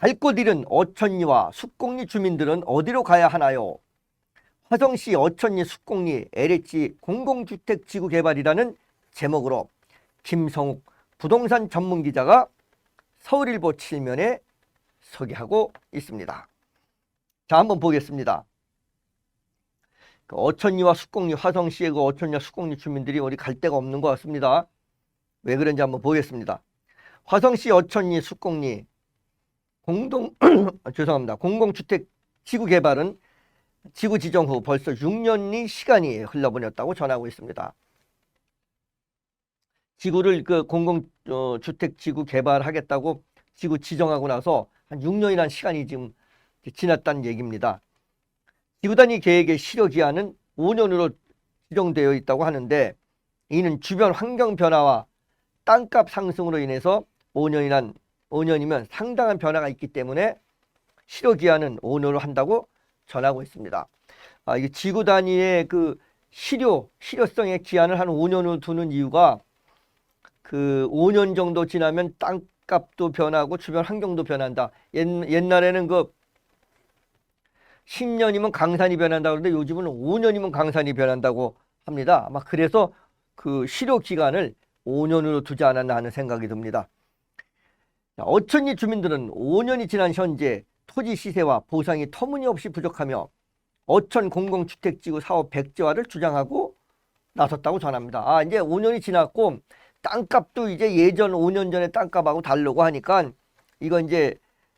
갈 곳 잃은 어천리와 숙곡리 주민들은 어디로 가야 하나요? 화성시 어천리 숙곡리 LH 공공주택 지구 개발이라는 제목으로 김성욱 부동산 전문기자가 서울일보 7면에 소개하고 있습니다. 자, 한번 보겠습니다. 어천리와 숙곡리, 화성시의 그 어천리와 숙곡리 주민들이 어디 갈 데가 없는 것 같습니다. 왜 그런지 한번 보겠습니다. 화성시 어천리 숙곡리 죄송합니다. 공공주택 지구 개발은 지구 지정 후 벌써 6년이 시간이 흘러버렸다고 전하고 있습니다. 지구를 그 공공주택 지구 개발하겠다고 지구 지정하고 나서 한 6년이라는 시간이 지금 지났다는 얘기입니다. 지구단위 계획의 실효 기한은 5년으로 지정되어 있다고 하는데, 이는 주변 환경 변화와 땅값 상승으로 인해서 5년이면 상당한 변화가 있기 때문에 실효 기한은 5년으로 한다고 전하고 있습니다. 이게 지구 단위의 그 실효성의 기한을 한 5년으로 두는 이유가 그 5년 정도 지나면 땅값도 변하고 주변 환경도 변한다. 옛날에는 그 10년이면 강산이 변한다고 그러는데 요즘은 5년이면 강산이 변한다고 합니다. 아마 그래서 그 실효 기간을 5년으로 두지 않았나 하는 생각이 듭니다. 어천리 주민들은 5년이 지난 현재 토지 시세와 보상이 터무니없이 부족하며 어천 공공주택지구 사업 백지화를 주장하고 나섰다고 전합니다. 이제 5년이 지났고 땅값도 이제 예전 5년 전에 땅값하고 다르고 하니까 이건 이제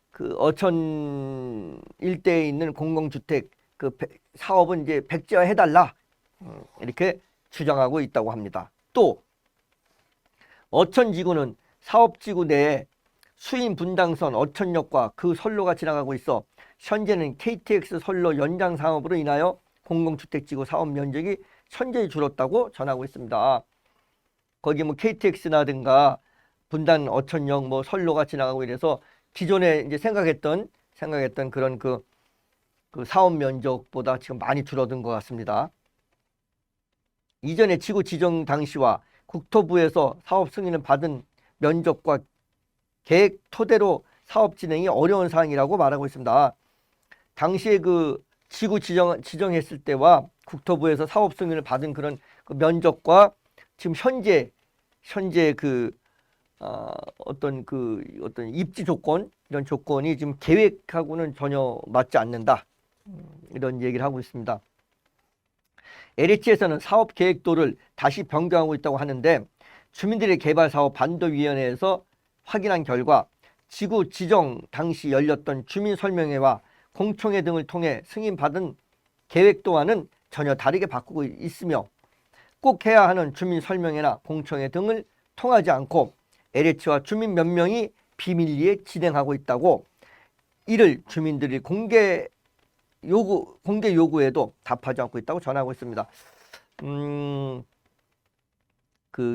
그 어천 일대에 있는 공공주택 그 사업은 이제 백지화 해달라, 이렇게 주장하고 있다고 합니다. 또 어천지구는 사업지구 내에 수인 분당선 어천역과 그 선로가 지나가고 있어 현재는 KTX 선로 연장 사업으로 인하여 공공주택지구 사업 면적이 현저히 줄었다고 전하고 있습니다. 거기 뭐 KTX라든가 분당 어천역 뭐 선로가 지나가고 이래서 기존에 이제 생각했던 그런 그 사업 면적보다 지금 많이 줄어든 것 같습니다. 이전에 지구 지정 당시와 국토부에서 사업 승인을 받은 면적과 계획 토대로 사업 진행이 어려운 사항이라고 말하고 있습니다. 당시에 그 지구 지정했을 때와 국토부에서 사업 승인을 받은 그런 그 면적과 지금 현재 어떤 입지 조건, 이런 조건이 지금 계획하고는 전혀 맞지 않는다, 이런 얘기를 하고 있습니다. LH에서는 사업 계획도를 다시 변경하고 있다고 하는데, 주민들의 개발사업 반도위원회에서 확인한 결과 지구 지정 당시 열렸던 주민설명회와 공청회 등을 통해 승인받은 계획도와는 전혀 다르게 바꾸고 있으며, 꼭 해야 하는 주민설명회나 공청회 등을 통하지 않고 LH와 주민 몇 명이 비밀리에 진행하고 있다고, 이를 주민들이 공개 요구에도 답하지 않고 있다고 전하고 있습니다.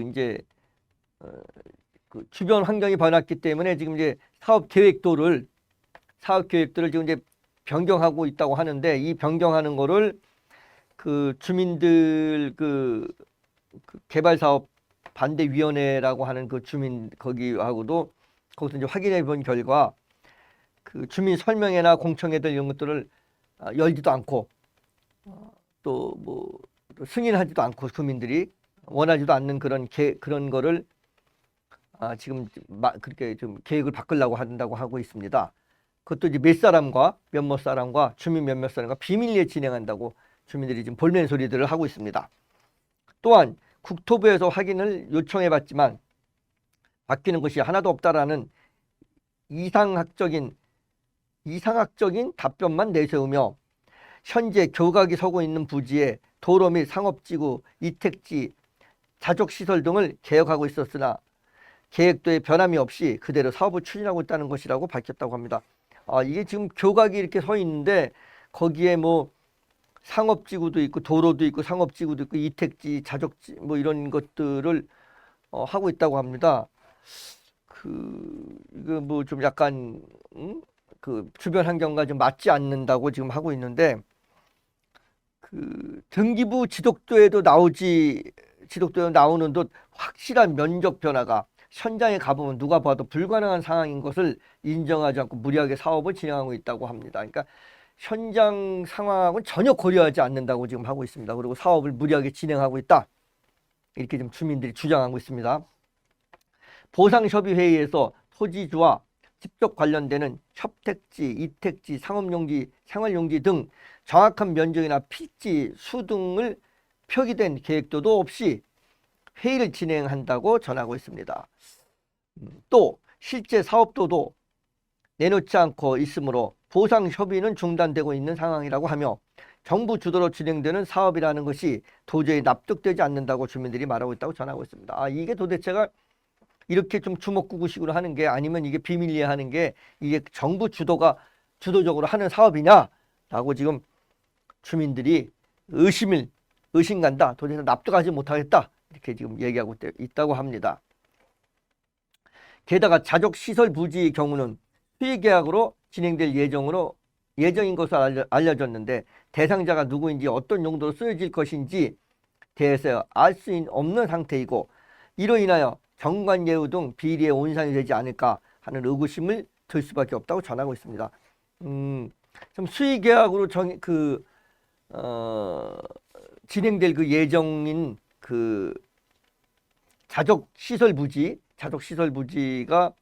이제 그 주변 환경이 변했기 때문에 지금 이제 사업 계획들을 지금 이제 변경하고 있다고 하는데, 이 변경하는 거를 그 주민들 그 개발 사업 반대위원회라고 하는 그 주민 거기서 이제 확인해 본 결과 그 주민 설명회나 공청회들 이런 것들을 열지도 않고 또 뭐 승인하지도 않고 주민들이 원하지도 않는 그런 거를 지금 그렇게 좀 계획을 바꾸려고 한다고 하고 있습니다. 그것도 이제 몇몇 사람과 주민 몇몇 사람과 비밀리에 진행한다고 주민들이 지금 볼멘 소리들을 하고 있습니다. 또한 국토부에서 확인을 요청해 봤지만 바뀌는 것이 하나도 없다라는 이상학적인 답변만 내세우며, 현재 교각이 서고 있는 부지에 도로 및 상업지구, 이택지, 자족시설 등을 개혁하고 있었으나 계획도에 변함이 없이 그대로 사업을 추진하고 있다는 것이라고 밝혔다고 합니다. 이게 지금 교각이 이렇게 서 있는데 거기에 뭐 상업지구도 있고 도로도 있고 상업지구도 있고 이택지, 자족지 뭐 이런 것들을 하고 있다고 합니다. 이거 뭐 좀 약간 그 주변 환경과 좀 맞지 않는다고 지금 하고 있는데, 그 등기부 지도도에도 나오는 듯 확실한 면적 변화가 현장에 가보면 누가 봐도 불가능한 상황인 것을 인정하지 않고 무리하게 사업을 진행하고 있다고 합니다. 그러니까 현장 상황은 전혀 고려하지 않는다고 지금 하고 있습니다. 그리고 사업을 무리하게 진행하고 있다. 이렇게 지금 주민들이 주장하고 있습니다. 보상협의회의에서 토지주와 직접 관련되는 협택지, 이택지, 상업용지, 생활용지 등 정확한 면적이나 필지, 수 등을 표기된 계획도도 없이 회의를 진행한다고 전하고 있습니다. 또 실제 사업도도 내놓지 않고 있으므로 보상협의는 중단되고 있는 상황이라고 하며 정부 주도로 진행되는 사업이라는 것이 도저히 납득되지 않는다고 주민들이 말하고 있다고 전하고 있습니다. 이게 도대체가 이렇게 좀 주먹구구식으로 하는 게 아니면 이게 비밀리에 하는 게 이게 정부 주도적으로 하는 사업이냐라고 지금 주민들이 의심간다. 도대체 납득하지 못하겠다. 이렇게 지금 얘기하고 있다고 합니다. 게다가 자족시설 부지의 경우는 수의계약으로 진행될 예정인 것으로 알려졌는데 대상자가 누구인지 어떤 용도로 쓰여질 것인지 대해서 알 수 없는 상태이고 이로 인하여 정관예우 등 비리에 온상이 되지 않을까 하는 의구심을 들 수밖에 없다고 전하고 있습니다. 좀 수의계약으로 진행될 그 예정인 그 자족시설 부지가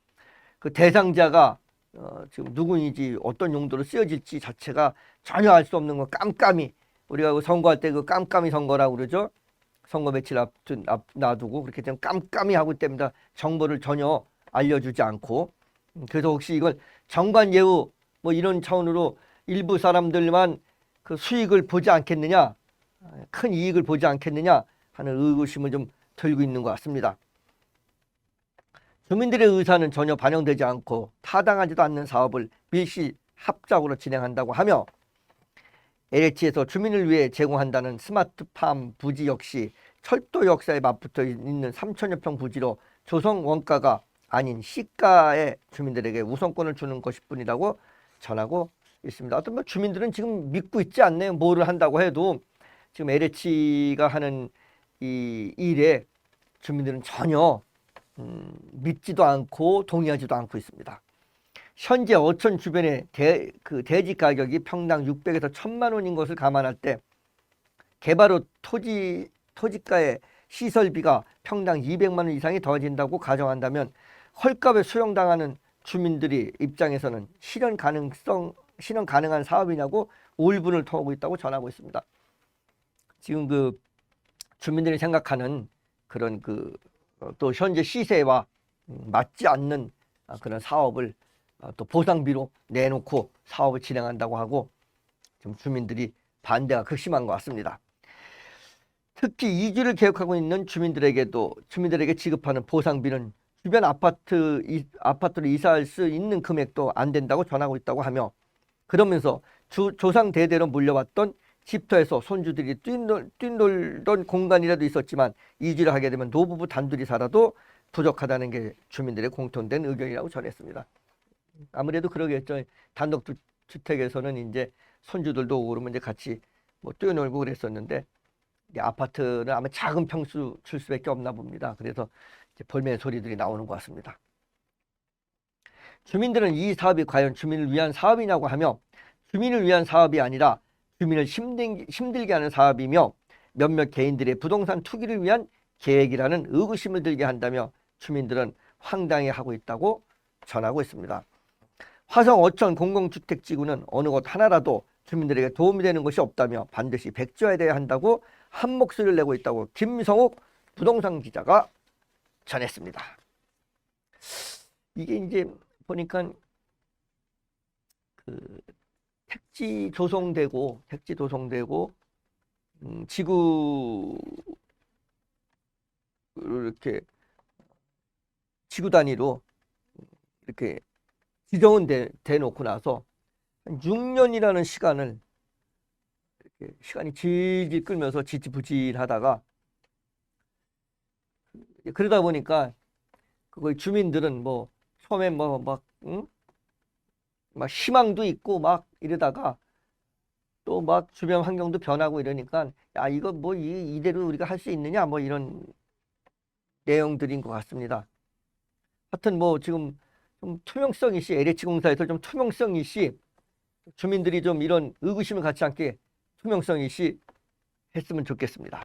그 대상자가 지금 누구인지 어떤 용도로 쓰여질지 자체가 전혀 알 수 없는 거 깜깜이 우리가 그 선거할 때 그 깜깜이 선거라고 그러죠. 선거 며칠 놔두고 그렇게 좀 깜깜이 하고 있답니다. 정보를 전혀 알려주지 않고. 그래서 혹시 이걸 정관예우 뭐 이런 차원으로 일부 사람들만 그 수익을 보지 않겠느냐, 큰 이익을 보지 않겠느냐 하는 의구심을 좀 들고 있는 것 같습니다. 주민들의 의사는 전혀 반영되지 않고 타당하지도 않는 사업을 밀실합작으로 진행한다고 하며 LH에서 주민을 위해 제공한다는 스마트팜 부지 역시 철도 역사에 맞붙어 있는 3천여 평 부지로 조성 원가가 아닌 시가의 주민들에게 우선권을 주는 것일 뿐이라고 전하고 있습니다. 어떤 주민들은 지금 믿고 있지 않네요. 뭐를 한다고 해도 지금 LH가 하는 이 일에 주민들은 전혀 믿지도 않고 동의하지도 않고 있습니다. 현재 어촌 주변의 대지 가격이 평당 600에서 1000만 원인 것을 감안할 때 개발 후 토지가의 시설비가 평당 200만 원 이상이 더해진다고 가정한다면 헐값에 수용당하는 주민들이 입장에서는 실현 가능한 사업이냐고 울분을 토하고 있다고 전하고 있습니다. 지금 그 주민들이 생각하는 그런 또 현재 시세와 맞지 않는 그런 사업을 또 보상비로 내놓고 사업을 진행한다고 하고 좀 주민들이 반대가 극심한 것 같습니다. 특히 이주를 계획하고 있는 주민들에게 지급하는 보상비는 주변 아파트로 이사할 수 있는 금액도 안 된다고 전하고 있다고 하며 그러면서 조상 대대로 물려왔던 집터에서 손주들이 뛰놀던 공간이라도 있었지만 이주를 하게 되면 노부부 단둘이 살아도 부족하다는 게 주민들의 공통된 의견이라고 전했습니다. 아무래도 그러겠죠. 단독주택에서는 이제 손주들도 오고 그러면 이제 같이 뭐 뛰어놀고 그랬었는데 아파트는 아마 작은 평수 줄 수밖에 없나 봅니다. 그래서 이제 벌매 소리들이 나오는 것 같습니다. 주민들은 이 사업이 과연 주민을 위한 사업이냐고 하며 주민을 위한 사업이 아니라 주민을 힘들게 하는 사업이며 몇몇 개인들의 부동산 투기를 위한 계획이라는 의구심을 들게 한다며 주민들은 황당해하고 있다고 전하고 있습니다. 화성 어촌 공공주택지구는 어느 곳 하나라도 주민들에게 도움이 되는 것이 없다며 반드시 백지화해야 한다고 한 목소리를 내고 있다고 김성욱 부동산 기자가 전했습니다. 이게 이제 보니까 택지 조성되고 지구 이렇게 지구 단위로 이렇게 지정은 돼놓고 나서 한 6년이라는 시간을 이렇게 시간이 질질 끌면서 지지부진하다가 그러다 보니까 그걸 주민들은 뭐 처음에 막 희망도 있고 막 이러다가 또 막 주변 환경도 변하고 이러니까 야 이거 뭐 이대로 우리가 할 수 있느냐 뭐 이런 내용들인 것 같습니다. 하여튼 뭐 지금 좀 투명성 있이 LH 공사에서 좀 투명성 있이 주민들이 좀 이런 의구심을 갖지 않게 투명성 있이 했으면 좋겠습니다.